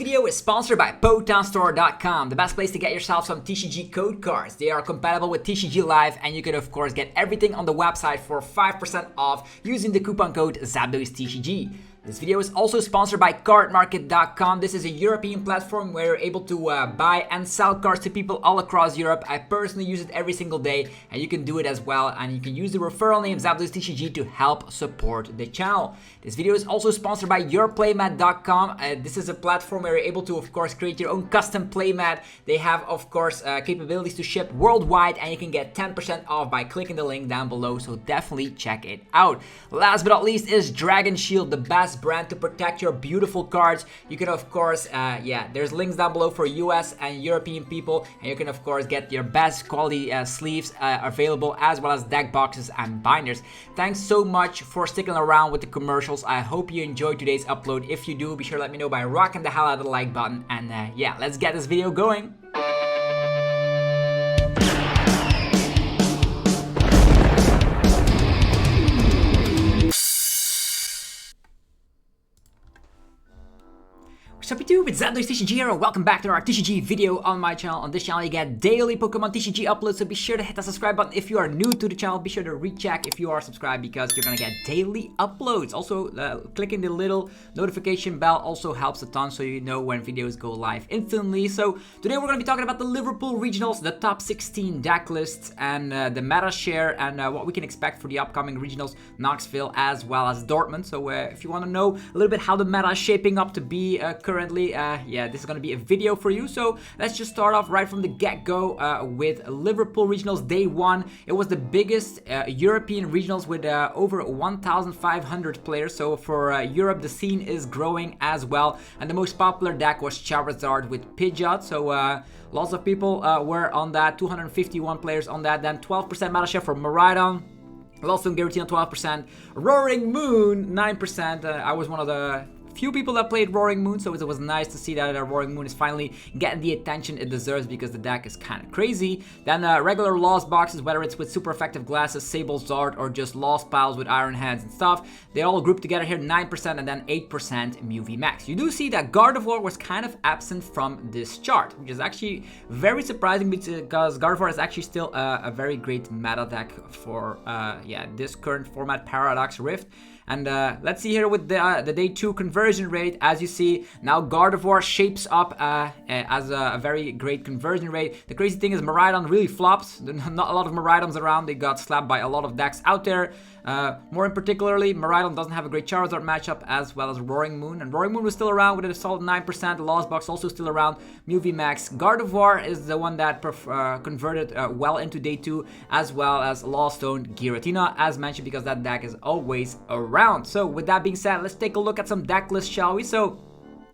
video is sponsored by Pokemon the best place to get yourself some TCG code cards. They are compatible with TCG Live, and you can of course get everything on the website for 5% off using the coupon code ZapdosTCG. This video is also sponsored by CARDMARKET.com. This is a European platform where you're able to buy and sell cards to people all across Europe. I personally use it every single day, and you can do it as well. And you can use the referral name ZapdosTCG to help support the channel. This video is also sponsored by PLAYMAT.com. This is a platform where you're able to, of course, create your own custom playmat. They have, of course, capabilities to ship worldwide, and you can get 10% off by clicking the link down below. So definitely check it out. Last but not least is Dragon Shield, the best brand to protect your beautiful cards. You can of course there's links down below for US and European people, and you can of course get your best quality sleeves available, as well as deck boxes and binders. Thanks so much for sticking around with the commercials. I hope you enjoyed today's upload. If you do, be sure to let me know by rocking the hell out of the like button, and let's get this video going. Sup YouTube, it's ZapdosTCG here, and welcome back to our TCG video on my channel. On this channel you get daily Pokemon TCG uploads, so be sure to hit that subscribe button if you are new to the channel. Be sure to recheck if you are subscribed, because you're gonna get daily uploads. Also, clicking the little notification bell also helps a ton, so you know when videos go live instantly. So today we're gonna be talking about the Liverpool Regionals, the top 16 deck lists, and the meta share, and what we can expect for the upcoming regionals, Knoxville as well as Dortmund. So if you want to know a little bit how the meta is shaping up to be currently, this is going to be a video for you. So let's just start off right from the get-go with Liverpool Regionals Day 1. It was the biggest European regionals with over 1,500 players. So for Europe, the scene is growing as well. And the most popular deck was Charizard with Pidgeot. So lots of people were on that, 251 players on that. Then 12% meta share for Miraidon. Zone Giratina 12%, Roaring Moon 9%. I was one of the few people that played Roaring Moon, so it was nice to see that Roaring Moon is finally getting the attention it deserves, because the deck is kind of crazy. Then regular Lost boxes, whether it's with super effective glasses, Sable Zard, or just Lost piles with Iron Hands and stuff, they all grouped together here, 9%, and then 8% Mew VMAX. You do see that Gardevoir was kind of absent from this chart, which is actually very surprising, because Gardevoir is actually still a very great meta deck for this current format, Paradox Rift. And let's see here with the Day 2 conversion rate. As you see, now Gardevoir shapes up as a very great conversion rate. The crazy thing is Miraidon really flops. Not a lot of Miraidons around. They got slapped by a lot of decks out there. More in particularly, Miraidon doesn't have a great Charizard matchup, as well as Roaring Moon. And Roaring Moon was still around with a solid 9%. The Lost Box also still around. Mew VMAX. Gardevoir is the one that converted well into Day 2, as well as Zone Giratina, as mentioned, because that deck is always around. So with that being said, let's take a look at some deck lists, shall we? So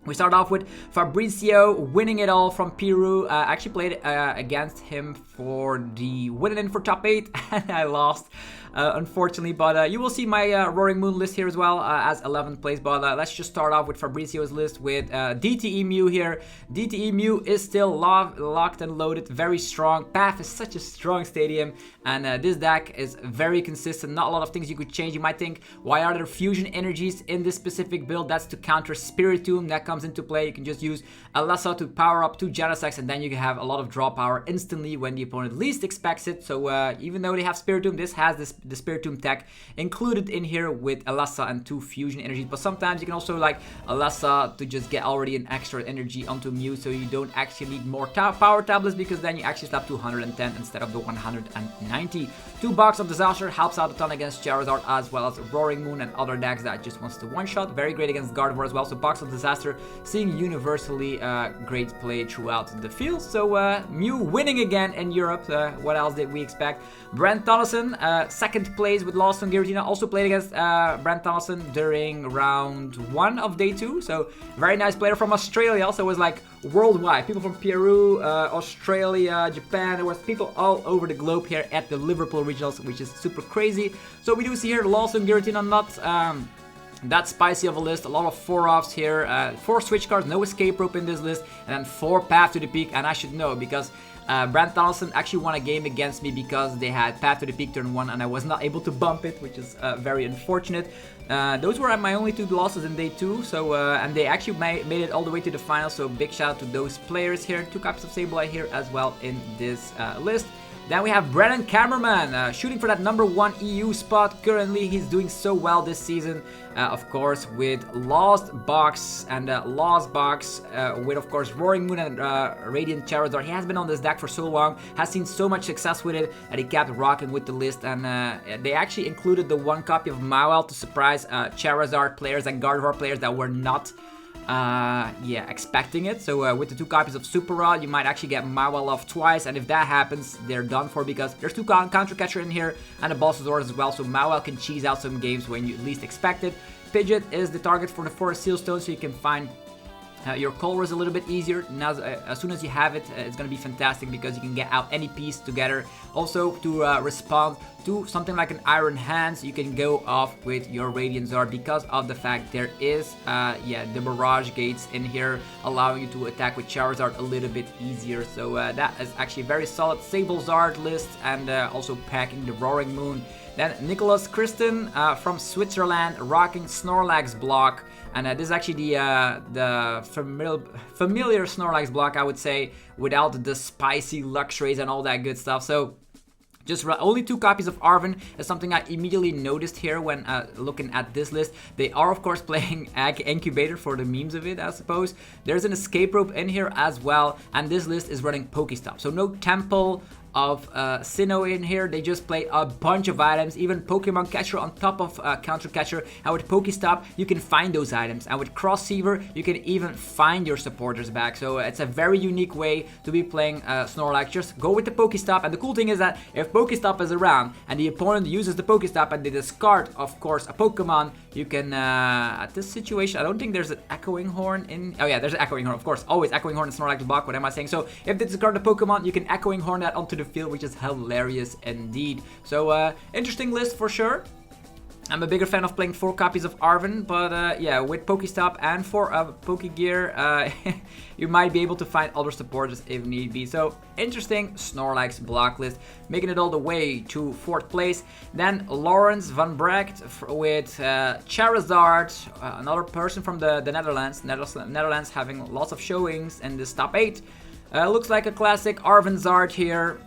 we start off with Fabricio winning it all from Peru. I actually played against him for the winning in for top 8, and I lost, unfortunately. But you will see my Roaring Moon list here as well as 11th place. But let's just start off with Fabricio's list with DTE Mew here. DTE Mew is still locked and loaded, very strong. Path is such a strong stadium, and this deck is very consistent. Not a lot of things you could change. You might think, why are there fusion energies in this specific build? That's to counter Spiritomb. That comes into play. You can just use Alessa to power up 2 Genesects, and then you can have a lot of draw power instantly when the opponent least expects it. So even though they have Spiritomb, this has the Spiritomb tech included in here with Alessa and 2 fusion energies. But sometimes you can also like Alessa to just get already an extra energy onto Mew, so you don't actually need more power tablets, because then you actually slap 210 instead of the 190. 2 Box of Disaster helps out a ton against Charizard, as well as Roaring Moon and other decks that just wants to one-shot. Very great against Gardevoir as well. So Box of Disaster seeing universally great play throughout the field. So Mew winning again in Europe. What else did we expect? Brent Tonneson, second place with Lost on Giratina, also played against Brent Tonneson during round 1 of Day 2. So very nice player from Australia. So it was like worldwide. People from Peru, Australia, Japan. There was people all over the globe here at the Liverpool Regionals, which is super crazy. So we do see here Lost on Giratina not That's spicy of a list. A lot of 4-offs here, 4 switch cards, no escape rope in this list, and then 4 Path to the Peak. And I should know because Brand Donaldson actually won a game against me because they had Path to the Peak turn 1 and I was not able to bump it, which is very unfortunate. Those were my only 2 losses in day 2, so and they actually made it all the way to the final, so big shout out to those players here. 2 copies of Sableye here as well in this list. Then we have Brennan Cameraman shooting for that #1 EU spot. Currently, he's doing so well this season, of course, with Lost Box and Lost Box, with, of course, Roaring Moon and Radiant Charizard. He has been on this deck for so long, has seen so much success with it, that he kept rocking with the list. And they actually included the 1 copy of Mawile to surprise Charizard players and Gardevoir players that were not expecting it. So with the 2 copies of Super Rod, you might actually get Mawile off twice, and if that happens, they're done for because there's 2 Counter Catcher in here and a Bulbasaur as well, so Mawile can cheese out some games when you least expect it. Pidgeot is the target for the Forest Seal Stone, so you can find your Colress a little bit easier. Now, as soon as you have it, it's going to be fantastic because you can get out any piece together. Also, to respond to something like an Iron Hands, you can go off with your Radiant Zard because of the fact there is the Barrage Gates in here, allowing you to attack with Charizard a little bit easier. So that is actually a very solid Sable Zard list, and also packing the Roaring Moon. Then Nicholas Kristen from Switzerland, rocking Snorlax block. And this is actually the familiar Snorlax block, I would say, without the spicy Luxrays and all that good stuff. So just only 2 copies of Arven is something I immediately noticed here when looking at this list. They are, of course, playing Egg Incubator for the memes of it, I suppose. There's an escape rope in here as well, and this list is running Pokestop. So no Temple of Sinnoh in here. They just play a bunch of items, even Pokemon Catcher on top of Counter Catcher. And with Pokestop, you can find those items, and with Cross Seaver, you can even find your supporters back. So it's a very unique way to be playing Snorlax. Just go with the Pokestop, and the cool thing is that if Pokestop is around and the opponent uses the Pokestop and they discard, of course, a Pokemon, you can, at this situation, I don't think there's an Echoing Horn in, oh yeah, there's an Echoing Horn, of course, always Echoing Horn and Snorlax block, what am I saying? So if they discard the Pokemon, you can Echoing Horn that onto the field, which is hilarious indeed. So interesting list for sure. I'm a bigger fan of playing 4 copies of Arven, but yeah, with Pokestop and 4 Pokegear, you might be able to find other supporters if need be. So interesting Snorlax block list, making it all the way to 4th place. Then Lawrence van Brecht with Charizard, another person from the Netherlands. Netherlands having lots of showings in this top 8. Looks like a classic Arven Zard here.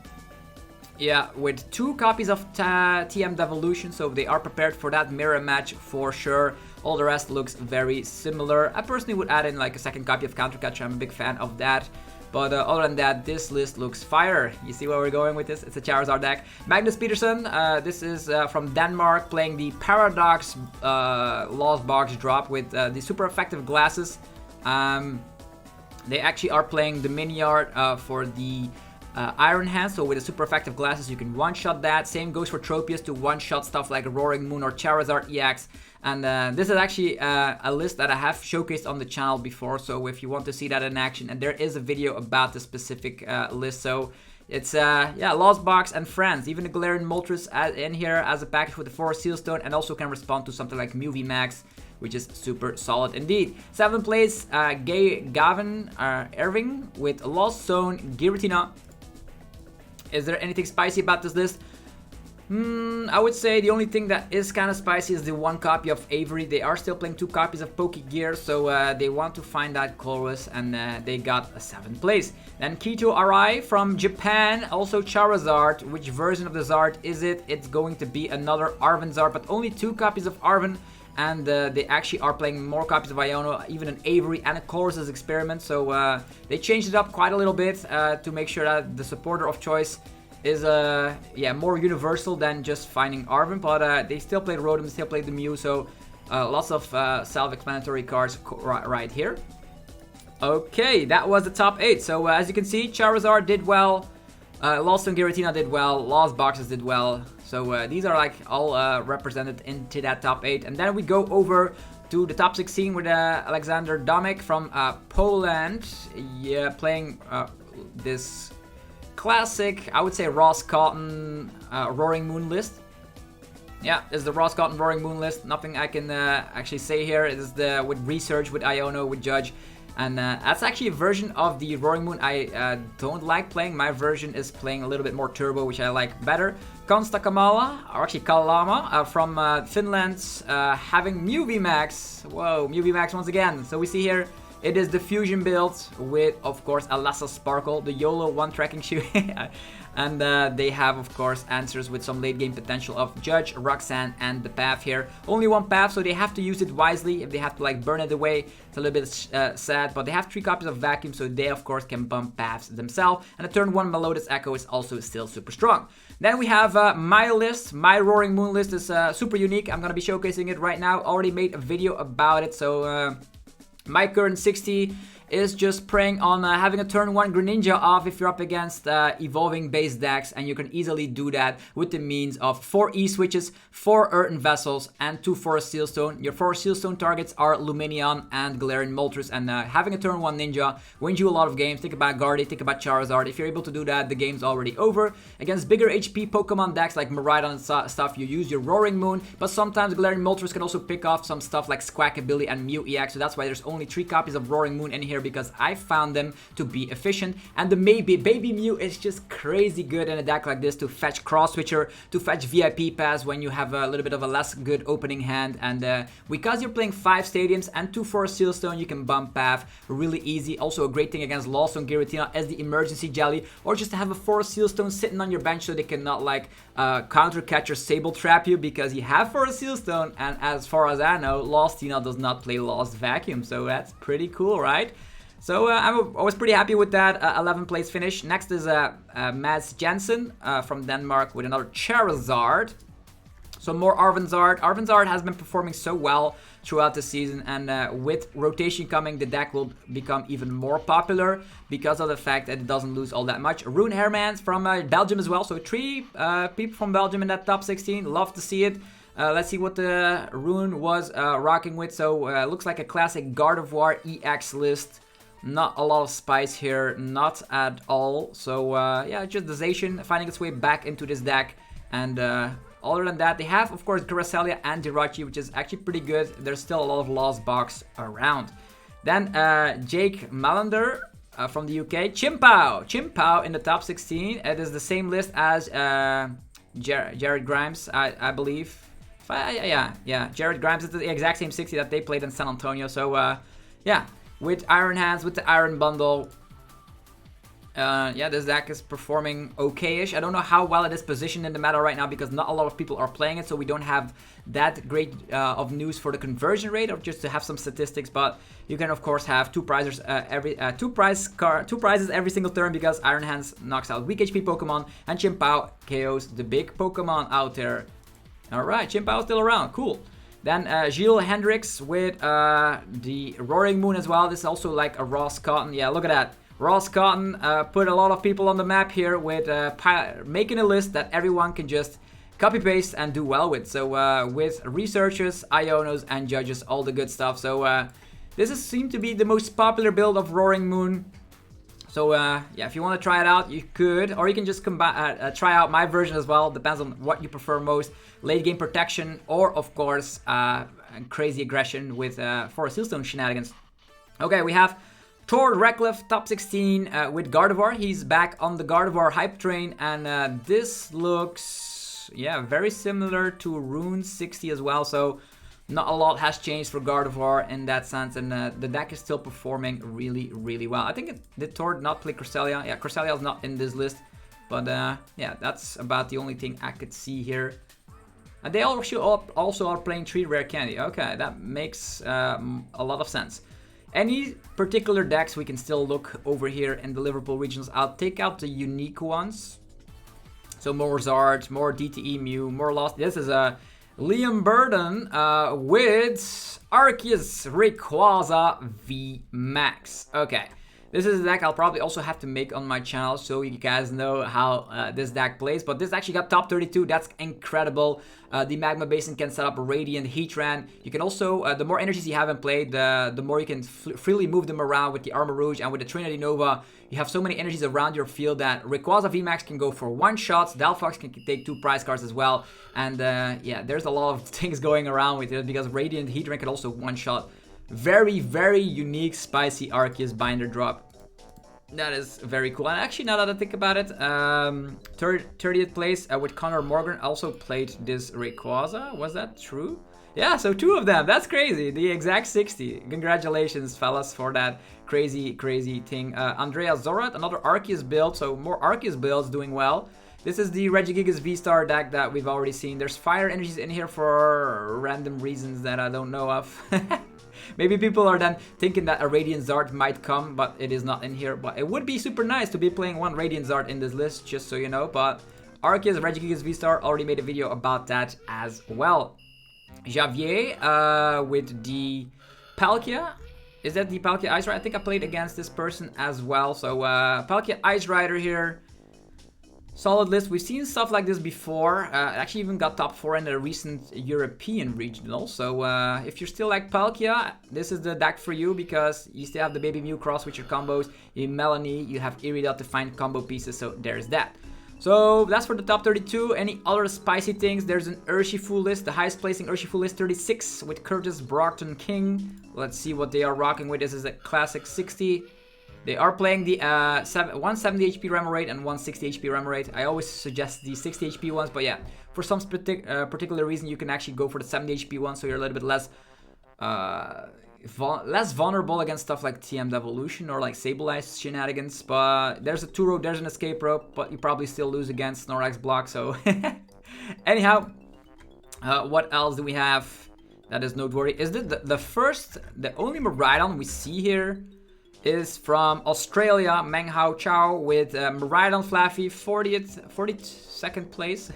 Yeah, with 2 copies of TM Devolution, so they are prepared for that mirror match for sure. All the rest looks very similar. I personally would add in like a 2nd copy of Counter Catcher. I'm a big fan of that. But other than that, this list looks fire. You see where we're going with this? It's a Charizard deck. Magnus Peterson, this is from Denmark, playing the Paradox Lost Box drop with the super effective glasses. They actually are playing the mini art for the Iron Hand, so with the super effective glasses you can one-shot that. Same goes for Tropius to one-shot stuff like Roaring Moon or Charizard EX. And this is actually a list that I have showcased on the channel before, so if you want to see that in action, and there is a video about the specific list. So it's yeah, Lost Box and Friends, even the Galarian Moltres in here as a package with the Forest Seal Stone, and also can respond to something like Mew VMAX, which is super solid indeed. 7th place, Gavin Irving with Lost Zone Giratina. Is there anything spicy about this list? I would say the only thing that is kind of spicy is the 1 copy of Avery. They are still playing 2 copies of Pokegear, so they want to find that Colress, and they got a 7th place. Then Kito Arai from Japan, also Charizard. Which version of the Zard is it? It's going to be another Arven Zard, but only 2 copies of Arven. And they actually are playing more copies of Iono, even an Avery and a Colress's Experiment. So they changed it up quite a little bit to make sure that the supporter of choice is yeah, more universal than just finding Arven. But they still played Rotom, they still played the Mew, so lots of self-explanatory cards right here. Okay, that was the top 8. So as you can see, Charizard did well, Lost Zone Giratina did well, Lost Boxes did well. So these are like all represented into that top 8. And then we go over to the top 16 with Alexander Domek from Poland. Yeah, playing this classic, I would say, Ross Cotton Roaring Moon list. Yeah, this is the Ross Cotton Roaring Moon list. Nothing I can actually say here. It is the with research, with Iono, with Judge. And that's actually a version of the Roaring Moon I don't like playing. My version is playing a little bit more turbo, which I like better. Konsta Kamala, or actually Kalama, from Finland, having Mew VMAX. Whoa, Mew VMAX once again. So we see here, it is the fusion build with, of course, Alessa Sparkle, the YOLO one tracking shoe. And they have, of course, answers with some late game potential of Judge, Roxanne, and the path here. Only one path, so they have to use it wisely. If they have to like burn it away, it's a little bit sad. But they have 3 copies of Vacuum, so they, of course, can bump paths themselves. And the turn 1 Melodious Echo is also still super strong. Then we have my list. My Roaring Moon list is super unique. I'm going to be showcasing it right now. Already made a video about it, so my current 60 is just preying on having a turn 1 Greninja off if you're up against evolving base decks, and you can easily do that with the means of 4 E-switches, 4 Earthen Vessels, and 2 Forest Sealstone. Your 4 Sealstone targets are Lumineon and Galarian Moltres, and having a turn 1 Ninja wins you a lot of games. Think about Guardy, think about Charizard. If you're able to do that, the game's already over. Against bigger HP Pokemon decks like Miraidon and stuff, you use your Roaring Moon, but sometimes Galarian Moltres can also pick off some stuff like Squawkabilly and Mew EX, so that's why there's only 3 copies of Roaring Moon in here, because I found them to be efficient. And the Baby Mew is just crazy good in a deck like this to fetch Cross Switcher, to fetch VIP Pass when you have a little bit of a less good opening hand. And because you're playing 5 Stadiums and 2 Forest Sealstone, you can bump path really easy. Also a great thing against Zone Giratina as the emergency jelly, or just to have a Forest Sealstone sitting on your bench so they cannot like counter catch or Sable Trap you, because you have Forest Sealstone, and as far as I know, Lost Tina does not play Lost Vacuum, so that's pretty cool, right? So I was pretty happy with that 11th place finish. Next is Mads Jensen from Denmark with another Charizard. So more Arvanzard. Arvanzard has been performing so well throughout the season, and with rotation coming, the deck will become even more popular because of the fact that it doesn't lose all that much. Rune Hermans from Belgium as well. So 3 people from Belgium in that top 16. Love to see it. Let's see what the Rune was rocking with. So looks like a classic Gardevoir EX list. Not a lot of spice here, not at all. So yeah, just the Zacian finding its way back into this deck. And other than that, they have, of course, Cresselia and Jirachi, which is actually pretty good. There's still a lot of Lost Box around. Then Jake Malander from the UK. Chimpao in the top 16. It is the same list as Jared Grimes, I believe. Yeah, Jared Grimes is the exact same 60 that they played in San Antonio. So yeah. With Iron Hands, with the Iron Bundle. Yeah, this deck is performing okay-ish. I don't know how well it is positioned in the meta right now, because not a lot of people are playing it, so we don't have that great of news for the conversion rate, or just to have some statistics. But you can, of course, have 2 prizes two prizes every single turn, because Iron Hands knocks out weak HP Pokemon, and Chimpao KOs the big Pokemon out there. Alright, Chimpao still around. Cool. Then Gilles Hendricks with the Roaring Moon as well. This is also like a Ross Cotton. Yeah, look at that. Ross Cotton put a lot of people on the map here with making a list that everyone can just copy paste and do well with. So with researchers, Ionos, and judges, all the good stuff. So this seemed to be the most popular build of Roaring Moon. So yeah, if you want to try it out, you could, or you can just try out my version as well. Depends on what you prefer most: late game protection, or of course crazy aggression with Forest Sealstone shenanigans. Okay, we have Tord Reckliffe, top 16 with Gardevoir. He's back on the Gardevoir hype train, and this looks, yeah, very similar to Rune 60 as well. So not a lot has changed for Gardevoir in that sense, and the deck is still performing really, really well. I think did Tord not play Cresselia? Yeah, Cresselia is not in this list, but yeah, that's about the only thing I could see here. And they also are playing 3 Rare Candy. Okay, that makes a lot of sense. Any particular decks we can still look over here in the Liverpool Regionals. I'll take out the unique ones. So more Zard, more DTE Mew, more Lost. This is a Liam Burden with Arceus Rayquaza VMAX. Okay, This is a deck I'll probably also have to make on my channel so you guys know how this deck plays. But this actually got top 32. That's incredible. The Magma Basin can set up a Radiant, Heatran. You can also, the more energies you have in play, the more you can freely move them around with the Armor Rouge and with the Trinity Nova. You have so many energies around your field that Rayquaza VMAX can go for one shots. Delphox can take 2 prize cards as well. And yeah, there's a lot of things going around with it because Radiant, Heatran can also one shot. Very, very unique spicy Arceus binder drop. That is very cool. And actually, now that I think about it, 30th place with Connor Morgan also played this Rayquaza. Was that true? Yeah, so 2 of them. That's crazy. The exact 60. Congratulations, fellas, for that crazy, crazy thing. Andrea Zorat, another Arceus build. So more Arceus builds doing well. This is the Regigigas V-Star deck that we've already seen. There's fire energies in here for random reasons that I don't know of. Maybe people are then thinking that a Radiant Zard might come, but it is not in here. But it would be super nice to be playing one Radiant Zard in this list, just so you know. But Arceus, Regigigas V-Star, already made a video about that as well. Javier with the Palkia. Is that the Palkia Ice Rider? I think I played against this person as well. So Palkia Ice Rider here. Solid list. We've seen stuff like this before. Actually even got top 4 in the recent European regional. So if you're still like Palkia, this is the deck for you because you still have the Baby Mew cross with your combos. You Melanie, you have Irida to find combo pieces. So there's that. So that's for the top 32. Any other spicy things? There's an Urshifu list, the highest placing Urshifu list 36 with Curtis, Brockton, King. Let's see what they are rocking with. This is a classic 60. They are playing the 170 HP Remoraid and 160 HP Remoraid. I always suggest the 60 HP ones, but yeah, for some particular reason, you can actually go for the 70 HP one, so you're a little bit less vulnerable against stuff like TM Devolution or like Sableye shenanigans. But there's a 2-rope, there's an escape rope, but you probably still lose against Snorlax block. So anyhow, what else do we have that is noteworthy? Is the only Miraidon we see here is from Australia, Meng Hao Chow with Miraidon Flaffy, 42nd place.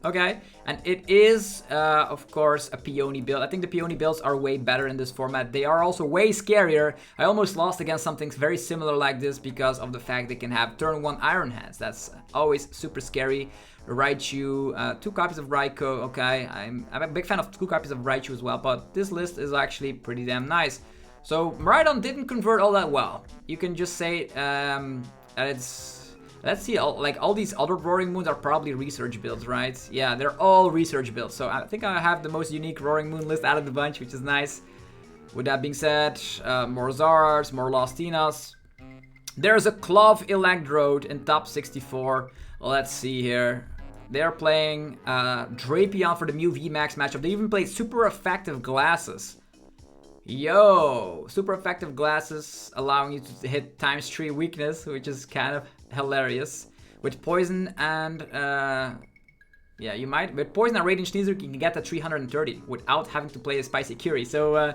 Okay, and it is, of course, a Peony build. I think the Peony builds are way better in this format. They are also way scarier. I almost lost against something very similar like this because of the fact they can have turn 1 Iron Hands. That's always super scary. Raichu, 2 copies of Raikou. Okay, I'm a big fan of 2 copies of Raichu as well, but this list is actually pretty damn nice. So Miraidon didn't convert all that well. You can just say that it's... Let's see, all these other Roaring Moons are probably research builds, right? Yeah, they're all research builds. So I think I have the most unique Roaring Moon list out of the bunch, which is nice. With that being said, more Zards, more Lostinas. There's a Clove Electrode in top 64. Let's see here. They're playing Drapion for the Mew VMAX matchup. They even played Super Effective Glasses. Yo, super effective glasses allowing you to hit ×3 weakness, which is kind of hilarious. With poison and yeah, you might with poison and Radiant Sneasel, you can get to 330 without having to play a spicy Curie. So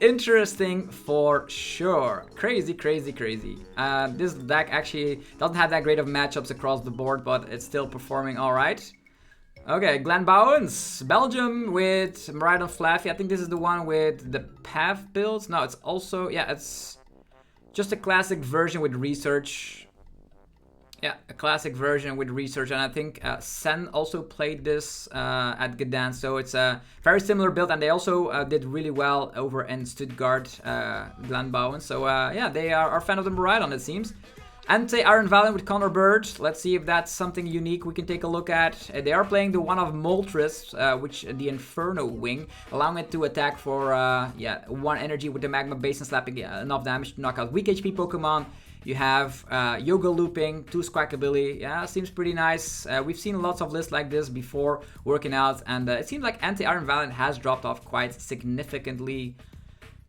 interesting for sure. Crazy, crazy, crazy. This deck actually doesn't have that great of matchups across the board, but it's still performing all right. Okay, Glenn Bowens, Belgium with Miraidon Flaffy. I think this is the one with the Path builds. No, it's also, yeah, it's just a classic version with research. Yeah, a classic version with research. And I think Sen also played this at Gdansk. So it's a very similar build. And they also did really well over in Stuttgart, Glenn Bowens. So yeah, they are a fan of the Miraidon, it seems. Anti-Iron Valiant with Connor Bird. Let's see if that's something unique we can take a look at. They are playing the one of Moltres, which the Inferno Wing, allowing it to attack for yeah, 1 energy with the Magma Basin, slapping enough damage to knock out weak HP Pokemon. You have Yoga Looping, 2 Squawkabilly. Yeah, seems pretty nice. We've seen lots of lists like this before working out, and it seems like Anti-Iron Valiant has dropped off quite significantly.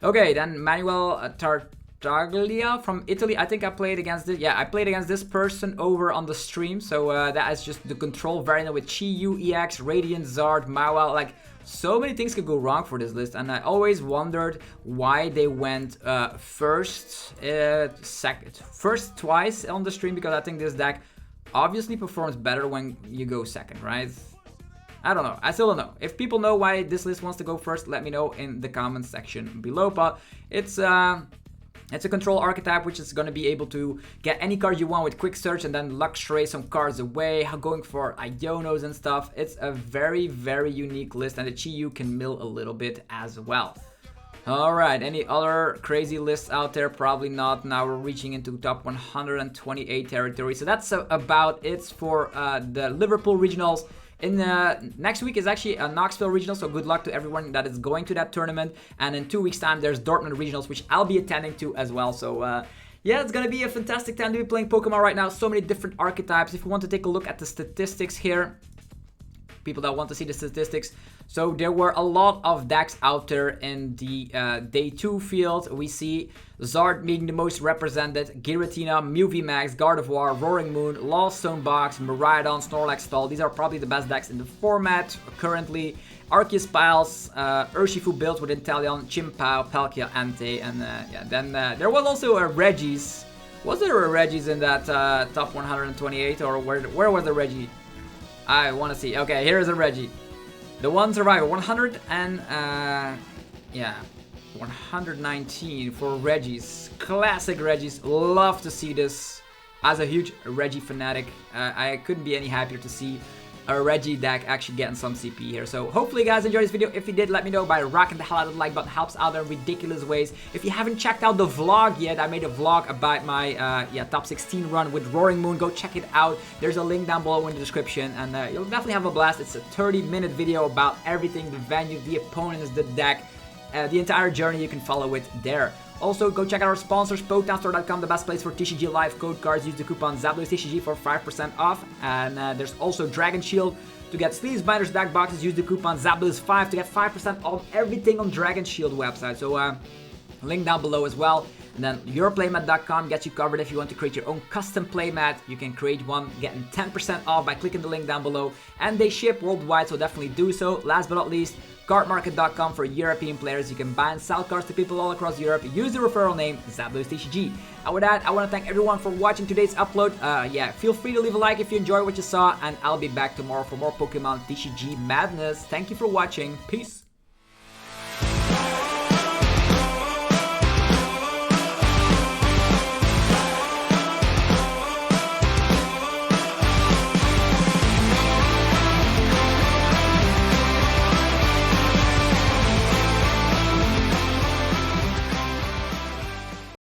Okay, then Manuel Tartaglia from Italy. I think I played against this. Yeah, I played against this person over on the stream. So that is just the control variant with Chi-Yu, EX, Radiant, Zard, Mawile. Like, so many things could go wrong for this list. And I always wondered why they went first twice on the stream. Because I think this deck obviously performs better when you go second, right? I don't know. I still don't know. If people know why this list wants to go first, let me know in the comments section below. But it's... It's a control archetype which is going to be able to get any card you want with quick search and then Luxray some cards away, going for Ionos and stuff. It's a very, very unique list, and the Chi-Yu can mill a little bit as well. Alright, any other crazy lists out there? Probably not. Now we're reaching into top 128 territory. So that's about it for the Liverpool Regionals. In next week is actually a Knoxville Regional, so good luck to everyone that is going to that tournament. And in 2 weeks' time, there's Dortmund Regionals, which I'll be attending to as well. So yeah, it's gonna be a fantastic time to be playing Pokemon right now. So many different archetypes. If you want to take a look at the statistics here, people that want to see the statistics. So there were a lot of decks out there in the day 2 field. We see Zard being the most represented, Giratina, Mew VMAX, Gardevoir, Roaring Moon, Lost Stone Box, Miraidon, Snorlax Stall. These are probably the best decks in the format currently. Arceus Piles, Urshifu built with Inteleon, Chimpao, Palkia, Ante, and yeah, then there was also a Regis. Was there a Regis in that top 128, or where was the Reggie? I want to see. Okay, here is a Reggie. The one survivor, 100 and yeah, 119 for Regis. Classic Regis. Love to see this. As a huge Reggie fanatic, I couldn't be any happier to see a Reggie deck actually getting some CP here. So hopefully you guys enjoyed this video. If you did, let me know by rocking the hell out of the like button. Helps out in ridiculous ways. If you haven't checked out the vlog yet, I made a vlog about my yeah, top 16 run with Roaring Moon. Go check it out. There's a link down below in the description, and you'll definitely have a blast. It's a 30-minute video about everything, the venue, the opponents, the deck, the entire journey. You can follow it there. Also, go check out our sponsors, PokemonStore.com, the best place for TCG Live code cards. Use the coupon ZapdosTCG for 5% off. And there's also Dragon Shield to get sleeves, binders, deck boxes. Use the coupon ZapdosTCG5 to get 5% off everything on Dragon Shield website. So, link down below as well. And then yourplaymat.com gets you covered if you want to create your own custom playmat. You can create one, getting 10% off by clicking the link down below. And they ship worldwide, so definitely do so. Last but not least, CARDMARKET.com for European players. You can buy and sell cards to people all across Europe. Use the referral name ZapdosTCG. And with that, I want to thank everyone for watching today's upload. Yeah, feel free to leave a like if you enjoyed what you saw, and I'll be back tomorrow for more Pokemon TCG madness. Thank you for watching. Peace.